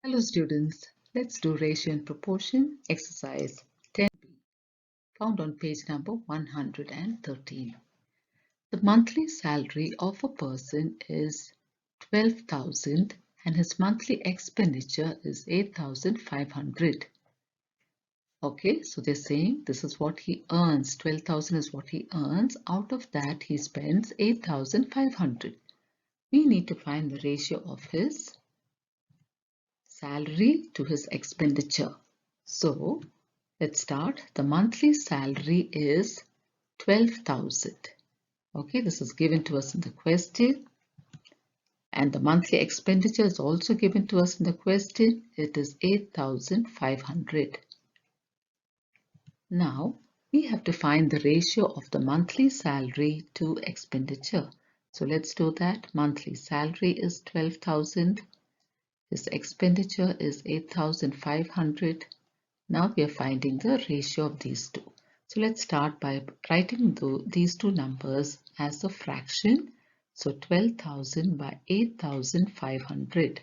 Hello students, let's do ratio and proportion exercise 10b found on page number 113. The monthly salary of a person is 12,000 and his monthly expenditure is 8,500. Okay, so they're saying this is what he earns. 12,000 is what he earns. Out of that he spends 8,500. We need to find the ratio of his salary to his expenditure. So let's start. The monthly salary is 12,000. Okay, this is given to us in the question. And the monthly expenditure is also given to us in the question. It is 8,500. Now, we have to find the ratio of the monthly salary to expenditure. So let's do that. Monthly salary is 12,000. His expenditure is 8,500. Now we are finding the ratio of these two. So let's start by writing these two numbers as a fraction. So 12,000 by 8,500.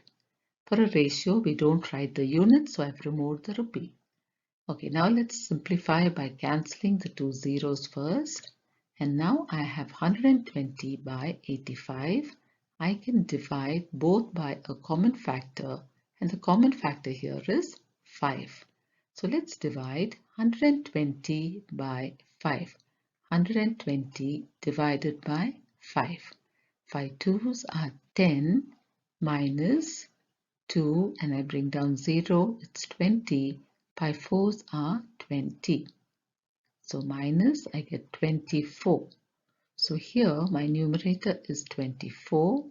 For a ratio, we don't write the unit, so I've removed the rupee. Okay, now let's simplify by cancelling the two zeros first. And now I have 120 by 85. I can divide both by a common factor, and the common factor here is 5. So let's divide 120 by 5. 120 divided by 5. 5 twos are 10 minus 2 and I bring down 0, it's 20. 5 fours are 20. So minus I get 24. So here my numerator is 24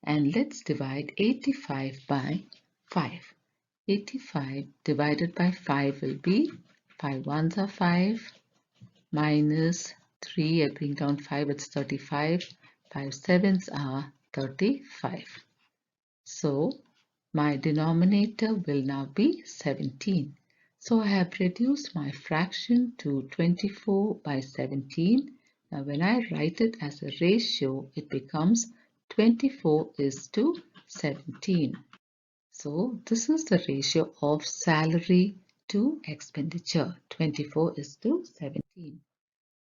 and let's divide 85 by 5. 85 divided by 5 will be 5 ones are 5 minus 3, I bring down 5, it's 35. 5 sevens are 35. So my denominator will now be 17. So I have reduced my fraction to 24 by 17. Now when I write it as a ratio, it becomes 24 is to 17. So this is the ratio of salary to expenditure. 24 is to 17.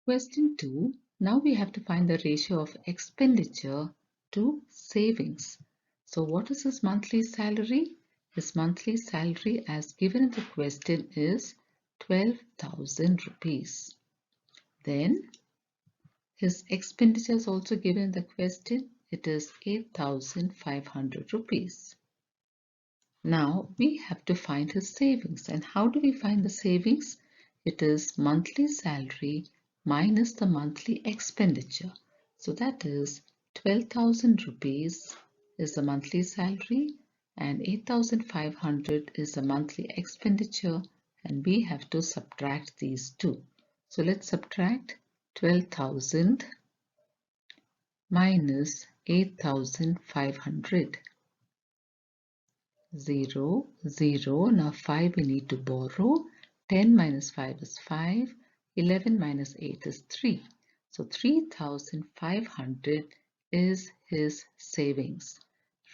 Question 2. Now we have to find the ratio of expenditure to savings. So what is his monthly salary? His monthly salary as given in the question is 12,000 rupees. Then his expenditure is also given in the question. It is 8,500 rupees. Now we have to find his savings. And how do we find the savings? It is monthly salary minus the monthly expenditure. So that is 12,000 rupees is the monthly salary and 8,500 is the monthly expenditure, and we have to subtract these two. So let's subtract 12,000 minus 8,500. 0, 0. Now 5 we need to borrow. 10 minus 5 is 5. 11 minus 8 is 3. So 3,500 is his savings.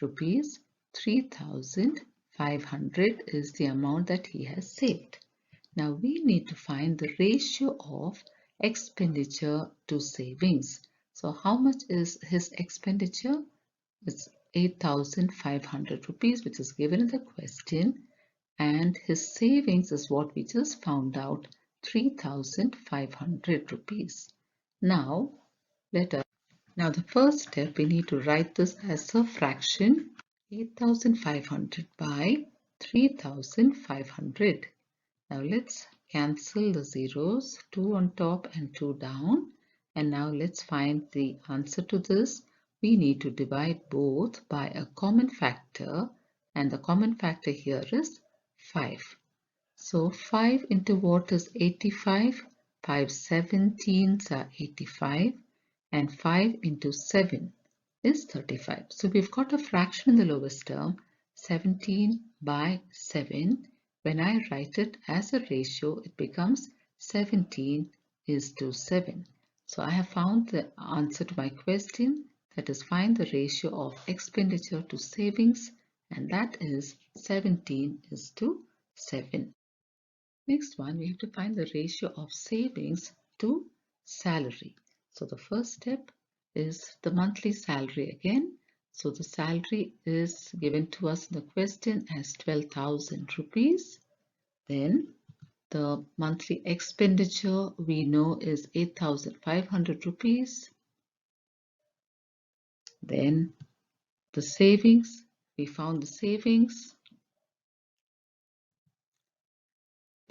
Rupees 3,500 is the amount that he has saved. Now we need to find the ratio of expenditure to savings. So how much is his expenditure? It's 8,500 rupees, which is given in the question, and his savings is what we just found out, 3,500 rupees. Now the first step, we need to write this as a fraction, 8,500 by 3,500. Now let's cancel the zeros, 2 on top and 2 down. And now let's find the answer to this. We need to divide both by a common factor, and the common factor here is 5. So 5 into what is 85? 5 17s are 85 and 5 into 7 is 35. So we've got a fraction in the lowest term, 17 by 7. When I write it as a ratio, it becomes 17 is to 7. So I have found the answer to my question, that is find the ratio of expenditure to savings, and that is 17:7. Next one, we have to find the ratio of savings to salary. So the first step is the monthly salary again. So the salary is given to us in the question as 12,000 rupees. Then the monthly expenditure we know is 8,500 rupees. Then the savings, we found the savings.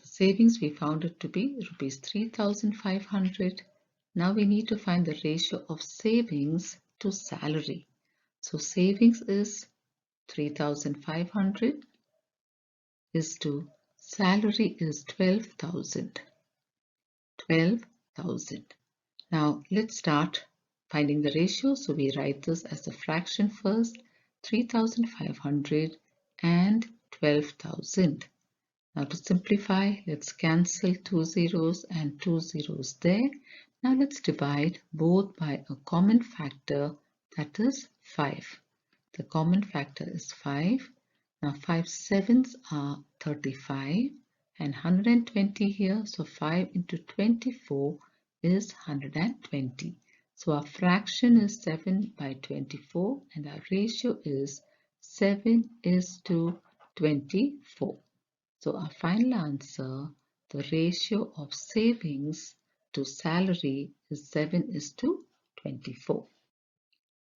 The savings we found it to be rupees 3,500. Now we need to find the ratio of savings to salary. So savings is 3,500 is to salary is 12,000. 12,000. Now let's start finding the ratio. So we write this as a fraction first, 3,500 and 12,000. Now to simplify, let's cancel 2 zeros and 2 zeros there. Now let's divide both by a common factor, that is 5. The common factor is 5. Now 5 sevens are 35 and 120 here. So 5 into 24 is 120. So our fraction is 7/24 and our ratio is 7:24. So our final answer, the ratio of savings to salary is 7:24.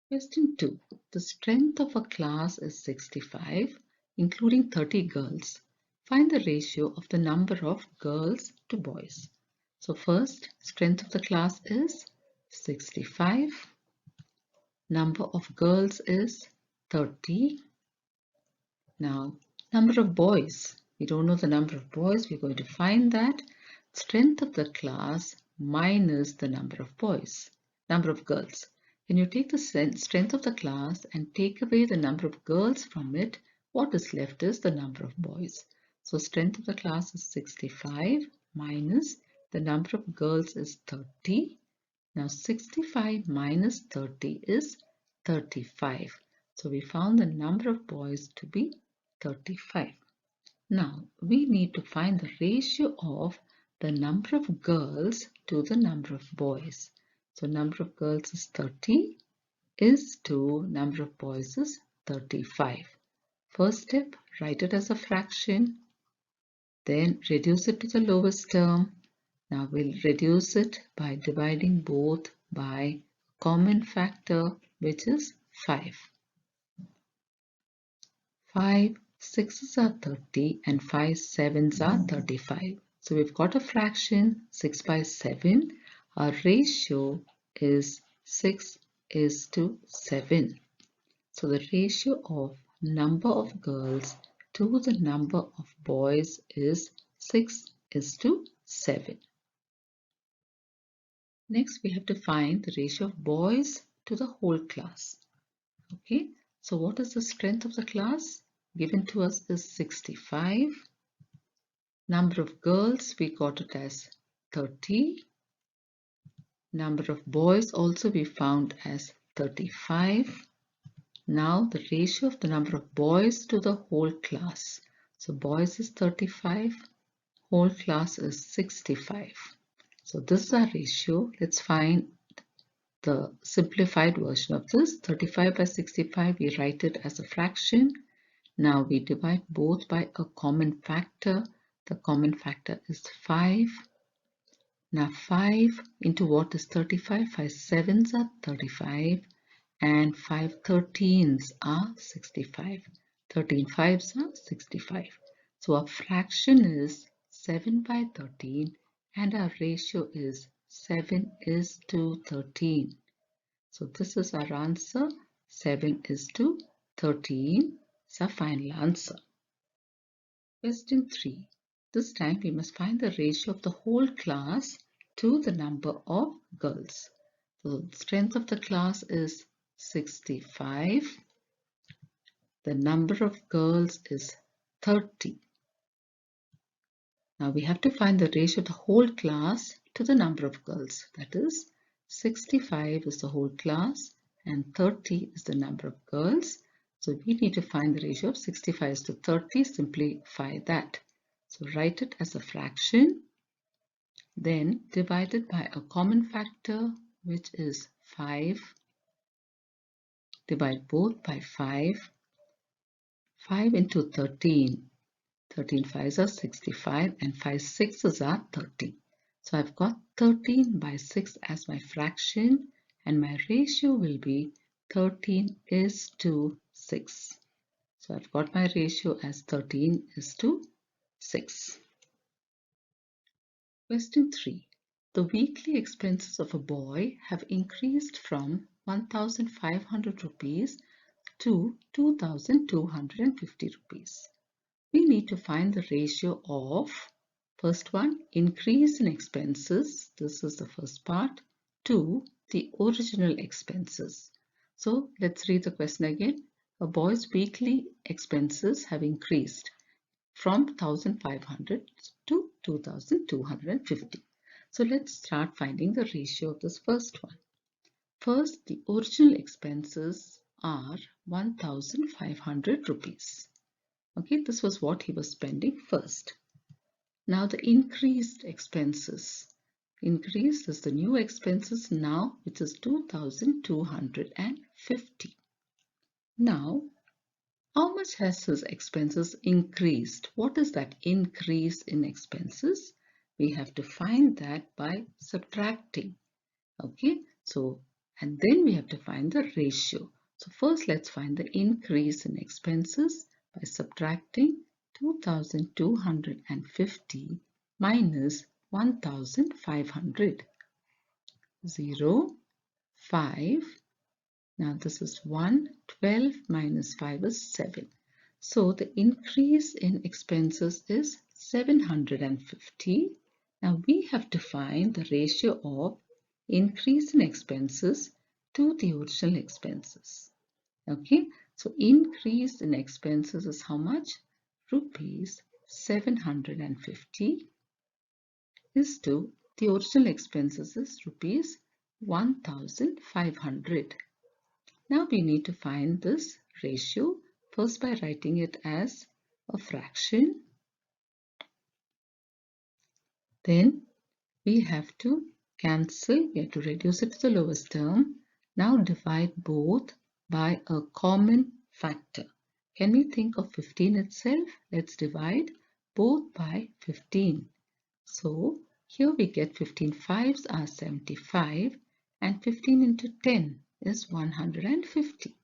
Question 2. The strength of a class is 65, including 30 girls. Find the ratio of the number of girls to boys. So first, strength of the class is 65. Number of girls is 30. Now, number of boys. We don't know the number of boys. We're going to find that strength of the class minus the number of boys, number of girls. When you take the strength of the class and take away the number of girls from it, what is left is the number of boys. So strength of the class is 65 minus the number of girls is 30. Now 65 minus 30 is 35. So we found the number of boys to be 35. Now we need to find the ratio of the number of girls to the number of boys. So number of girls is 30 is to number of boys is 35. First step, write it as a fraction. Then reduce it to the lowest term. Now we'll reduce it by dividing both by common factor, which is 5. 5 sixes are 30 and 5 sevens are 35. So we've got a fraction 6/7. Our ratio is 6:7. So the ratio of number of girls to the number of boys is 6:7. Next, we have to find the ratio of boys to the whole class. Okay, so what is the strength of the class? Given to us is 65. Number of girls, we got it as 30. Number of boys also we found as 35. Now the ratio of the number of boys to the whole class. So boys is 35, whole class is 65. So this is our ratio. Let's find the simplified version of this. 35/65, we write it as a fraction. Now we divide both by a common factor. The common factor is 5. Now 5 into what is 35? 5 sevens are 35 and 5 13s are 65. 13 fives are 65. So our fraction is 7/13 and our ratio is 7:13. So this is our answer, 7:13 is our final answer. Question 3. This time we must find the ratio of the whole class to the number of girls. So the strength of the class is 65. The number of girls is 30. Now we have to find the ratio of the whole class to the number of girls. That is 65 is the whole class and 30 is the number of girls. So we need to find the ratio of 65:30. Simplify that. So write it as a fraction, then divide it by a common factor, which is 5. Divide both by 5. 5 into 13. 13 5s are 65 and 5 6s are 30. So I've got 13 by 6 as my fraction, and my ratio will be 13:6. So I've got my ratio as 13:6. Question 3. The weekly expenses of a boy have increased from 1,500 rupees to 2,250 rupees. We need to find the ratio of, first one, increase in expenses. This is the first part. 2, the original expenses. So let's read the question again. A boy's weekly expenses have increased from 1,500 to 2,250. So let's start finding the ratio of this first one. First, the original expenses are 1,500 rupees. Okay, this was what he was spending first. Now the increased expenses. Increased is the new expenses now, which is 2,250. Now, how much has his expenses increased? What is that increase in expenses? We have to find that by subtracting. Okay, so and then we have to find the ratio. So first let's find the increase in expenses by subtracting 2,250 minus 1,500. 0, 5. Now this is 1, 12 minus 5 is 7. So the increase in expenses is 750. Now we have to find the ratio of increase in expenses to the original expenses. Okay, so increase in expenses is how much? Rupees 750 is to the original expenses is rupees 1,500. Now we need to find this ratio first by writing it as a fraction. Then we have to cancel, we have to reduce it to the lowest term. Now divide both by a common factor. Can we think of 15 itself? Let's divide both by 15. So here we get 15 5s are 75 and 15 into 10 is 150.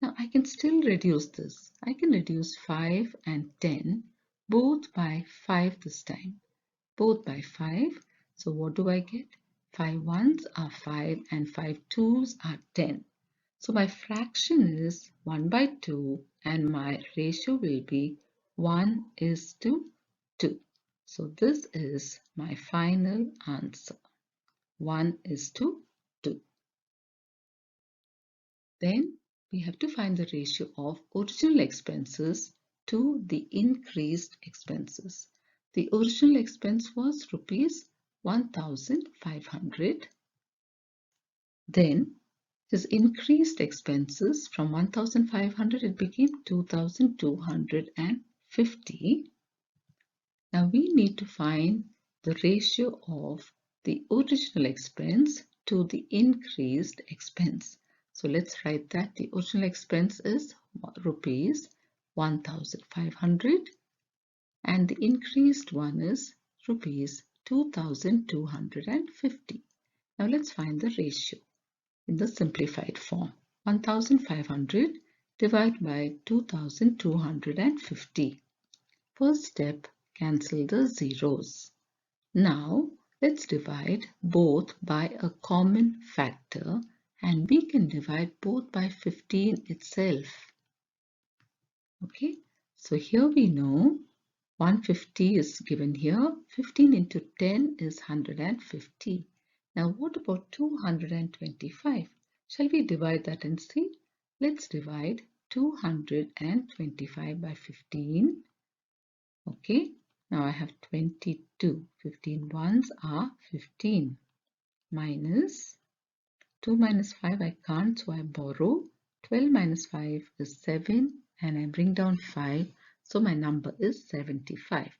Now I can still reduce this. I can reduce 5 and 10 both by 5 this time. Both by 5. So what do I get? 5 1s are 5 and 5 2s are 10. So my fraction is 1 by 2 and my ratio will be 1:2. So this is my final answer. 1:2. Then we have to find the ratio of original expenses to the increased expenses. The original expense was rupees 1,500. Then his increased expenses from 1,500 it became 2,250. Now we need to find the ratio of the original expense to the increased expense. So let's write that the original expense is rupees 1,500 and the increased one is rupees 2,250. Now let's find the ratio in the simplified form. 1,500 divided by 2,250. First step, cancel the zeros. Now let's divide both by a common factor, and we can divide both by 15 itself. Okay, so here we know 150 is given here. 15 into 10 is 150. Now what about 225? Shall we divide that and see? Let's divide 225 by 15. Okay, now I have 22. 15 ones are 15 minus 2 minus 5 I can't, so I borrow 12 minus 5 is 7 and I bring down 5, so my number is 75.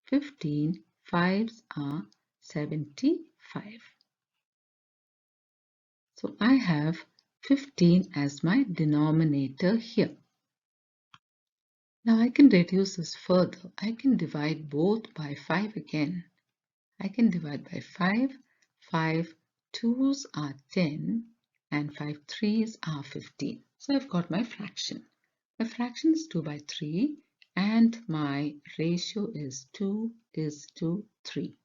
15 fives are 75. So I have 15 as my denominator here. Now I can reduce this further. I can divide both by 5 again. I can divide by 5. 5 2s are 10 and 5 3s are 15. So I've got my fraction. My fraction is 2 by 3 and my ratio is 2:3.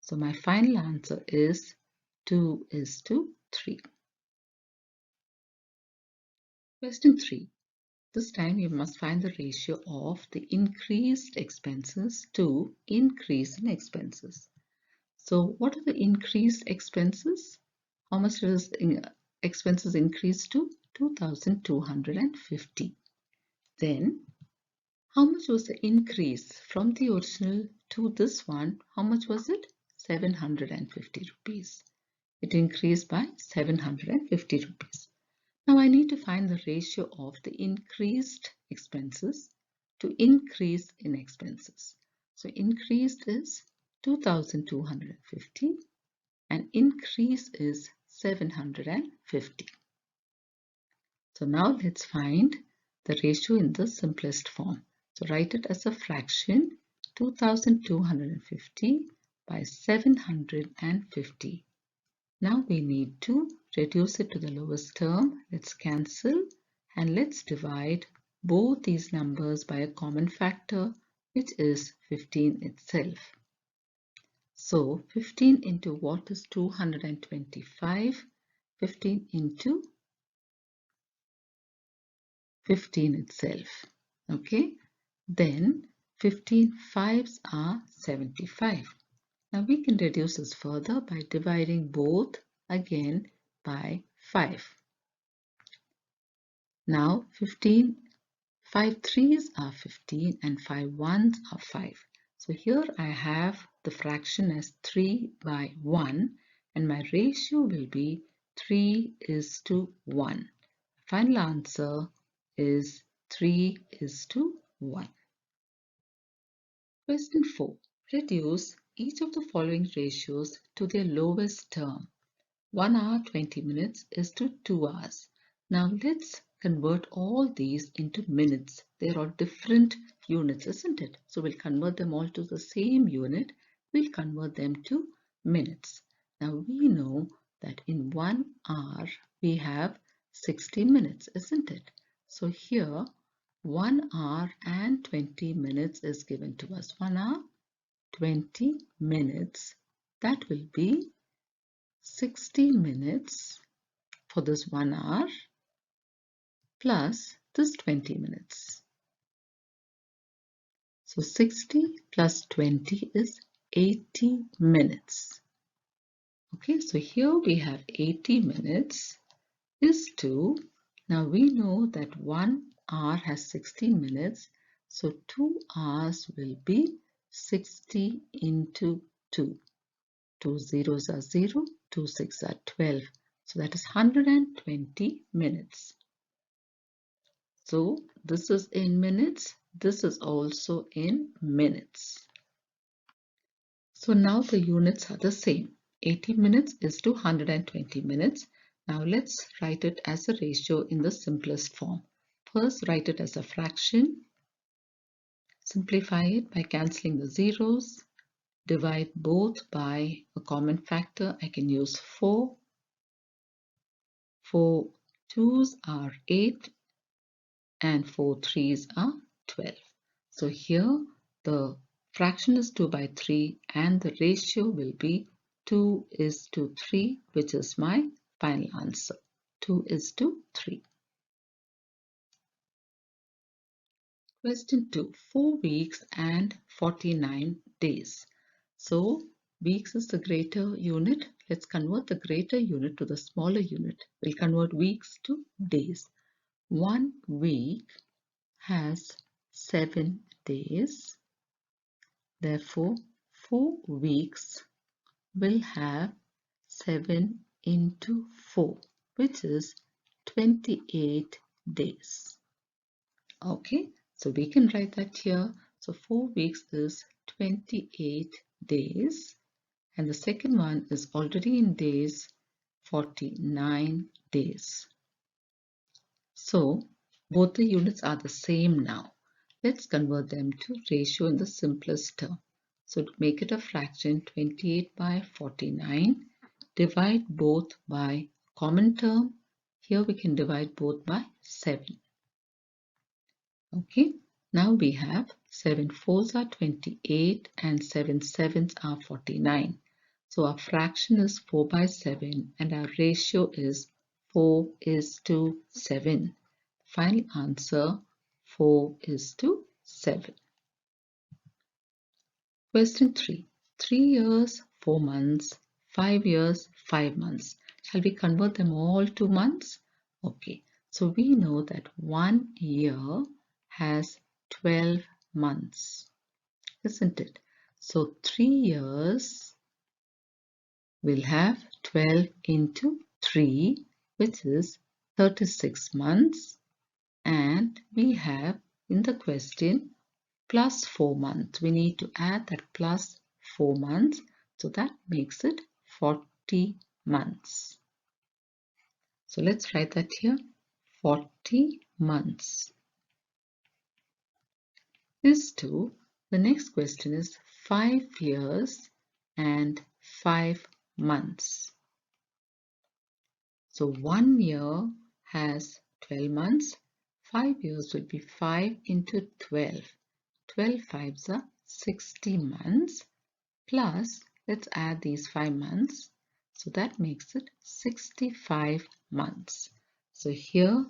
So my final answer is 2:3. Question 3. This time you must find the ratio of the increased expenses to increase in expenses. So what are the increased expenses? How much does expenses increase to? 2,250. Then how much was the increase from the original to this one? How much was it? 750 rupees. It increased by 750 rupees. Now I need to find the ratio of the increased expenses to increase in expenses. So increased is 2,250 and increase is 750. So now let's find the ratio in the simplest form. So write it as a fraction 2,250 by 750. Now we need to reduce it to the lowest term. Let's cancel and let's divide both these numbers by a common factor, which is 15 itself. So 15 into what is 225? 15 into 15 itself. Okay, then 15 fives are 75. Now we can reduce this further by dividing both again by 5. Now 15, 5 threes are 15 and 5 ones are 5. So here I have the fraction as 3 by 1 and my ratio will be 3:1. Final answer is 3:1. Question 4. Reduce each of the following ratios to their lowest term. 1 hour 20 minutes is to 2 hours. Now let's convert all these into minutes. They're all different units, isn't it? So we'll convert them all to the same unit. We'll convert them to minutes. Now we know that in 1 hour we have 60 minutes, isn't it? So here 1 hour and 20 minutes is given to us. 1 hour, 20 minutes. That will be 60 minutes for this 1 hour plus this 20 minutes. So 60 plus 20 is 80 minutes. Okay, so here we have 80 minutes is 2. Now we know that 1 hour has 60 minutes. So 2 hours will be 60 into 2. 2 zeros are 0, 2 6 are 12. So that is 120 minutes. So this is in minutes. This is also in minutes. So now the units are the same. 80 minutes is to 120 minutes. Now let's write it as a ratio in the simplest form. First, write it as a fraction. Simplify it by cancelling the zeros. Divide both by a common factor. I can use 4. 4 2s are 8 and 4 3s are 12. So here the fraction is 2 by 3 and the ratio will be 2:3, which is my final answer. 2:3. Question 2. 4 weeks and 49 days. So weeks is the greater unit. Let's convert the greater unit to the smaller unit. We'll convert weeks to days. 1 week has 7 days. Therefore, 4 weeks will have 7 into 4, which is 28 days. Okay, so we can write that here. So 4 weeks is 28 days. And the second one is already in days, 49 days. So both the units are the same now. Let's convert them to ratio in the simplest term. So to make it a fraction, 28 by 49, divide both by common term. Here we can divide both by 7. Okay, now we have 7 fours are 28 and 7 sevens are 49. So our fraction is 4 by 7 and our ratio is 4:7. Final answer 4:7. Question 3. 3 years, 4 months, 5 years, 5 months. Shall we convert them all to months? Okay, so we know that 1 year has 12 months, isn't it? So 3 years will have 12 into 3, which is 36 months. And we have in the question plus 4 months. We need to add that plus 4 months. So that makes it 40 months. So let's write that here. 40 months. This too. The next question is 5 years and 5 months. So 1 year has 12 months. 5 years will be 5 into 12. 12 fives are 60 months. Plus, let's add these 5 months. So that makes it 65 months. So here,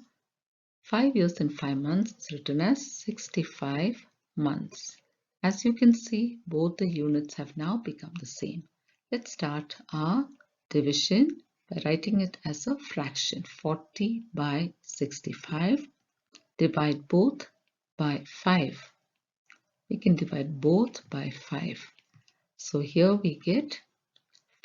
5 years and 5 months is written as 65 months. As you can see, both the units have now become the same. Let's start our division by writing it as a fraction. 40 by 65. Divide both by 5. We can divide both by 5. So here we get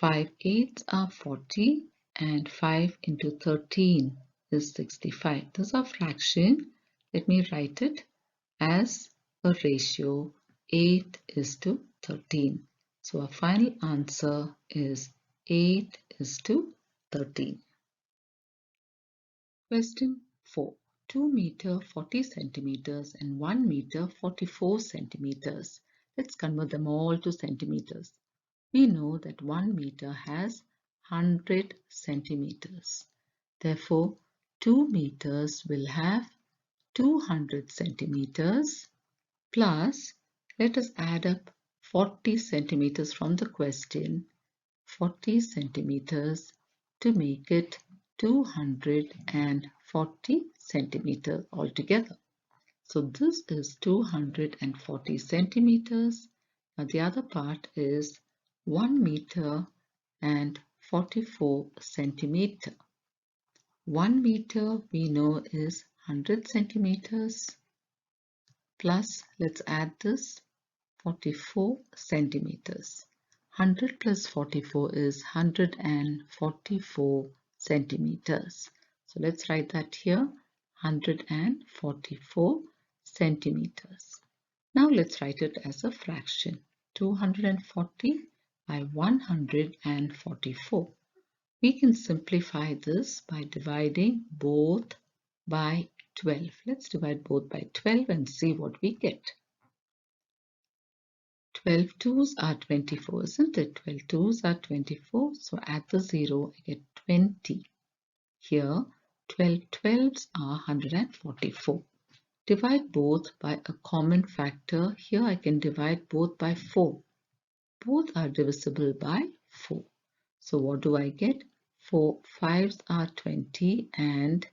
5 eighths are 40 and 5 into 13 is 65. This is a fraction. Let me write it as a ratio 8:13. So our final answer is 8:13. Question 4. 2 meter 40 centimeters and 1 meter 44 centimeters. Let's convert them all to centimeters. We know that 1 meter has 100 centimeters. Therefore, 2 meters will have 200 centimeters plus, let us add up 40 centimeters from the question, 40 centimeters to make it 240 centimeters altogether. So this is 240 centimeters. Now the other part is 1 meter and 44 centimeter. 1 meter we know is 100 centimeters plus, let's add this, 44 centimeters. 100 plus 44 is 144 centimeters. So let's write that here, 144 centimeters. Now let's write it as a fraction. 240 by 144. We can simplify this by dividing both by 12. Let's divide both by 12 and see what we get. 12 twos are 24, isn't it? 12 twos are 24. So add the 0, I get 20. Here, 12 twelves are 144. Divide both by a common factor. Here I can divide both by 4. Both are divisible by 4. So what do I get? 4 fives are 20 and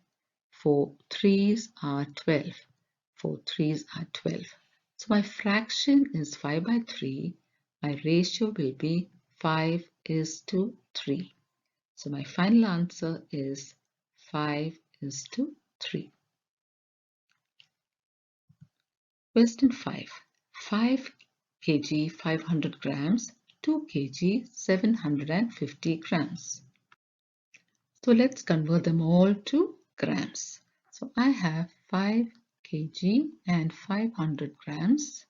4 threes are 12. 4 threes are 12. So my fraction is 5 by 3. My ratio will be 5:3. So my final answer is 5:3. Question 5. 5 kg 500 grams, 2 kg 750 grams. So let's convert them all to grams. So I have 5 kg and 500 grams.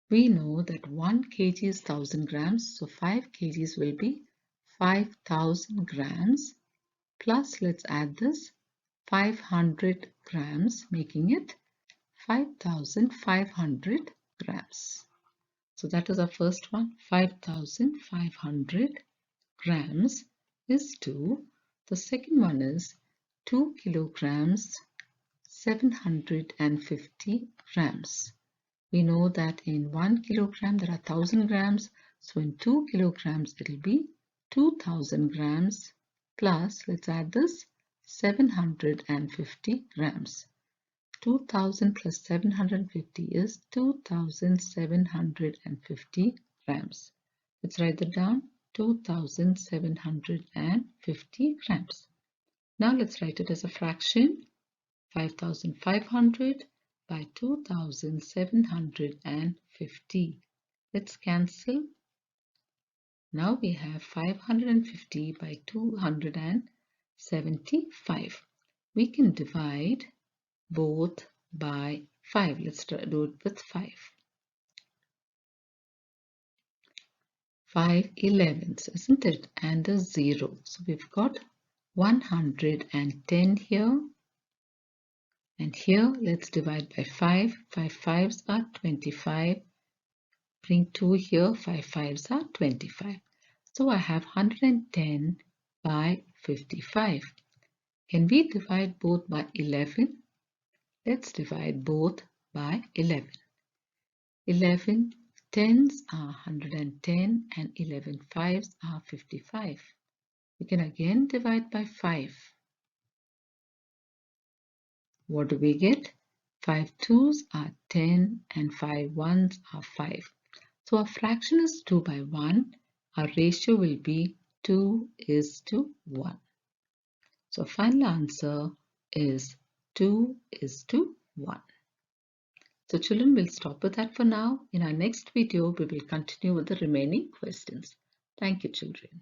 We know that 1 kg is 1000 grams, so 5 kgs will be 5000 grams, plus let's add this 500 grams, making it 5500 grams. So that is our first one. 5500 grams is 2. The second one is 2 kilograms 750 grams. We know that in 1 kilogram there are 1000 grams, so in 2 kilograms it will be 2000 grams, plus let's add this 750 grams. 2000 plus 750 is 2750 grams. Let's write that down, 2750 grams. Now let's write it as a fraction, 5500 by 2750. Let's cancel. Now we have 550 by 275. We can divide both by 5. Let's do it with 5. 5 11s, isn't it? And a 0. So we've got 110 here. And here, let's divide by 5. 5 5s are 25. Bring 2 here. 5 5s are 25. So I have 110 by 55. Can we divide both by 11? Let's divide both by 11. 11 10s are 110 and 11 5s are 55. We can again divide by 5. What do we get? 5 2s are 10 and 5 1s are 5. So our fraction is 2 by 1. Our ratio will be 2:1. So final answer is 2:1. So children, will stop with that for now. In our next video, we will continue with the remaining questions. Thank you, children.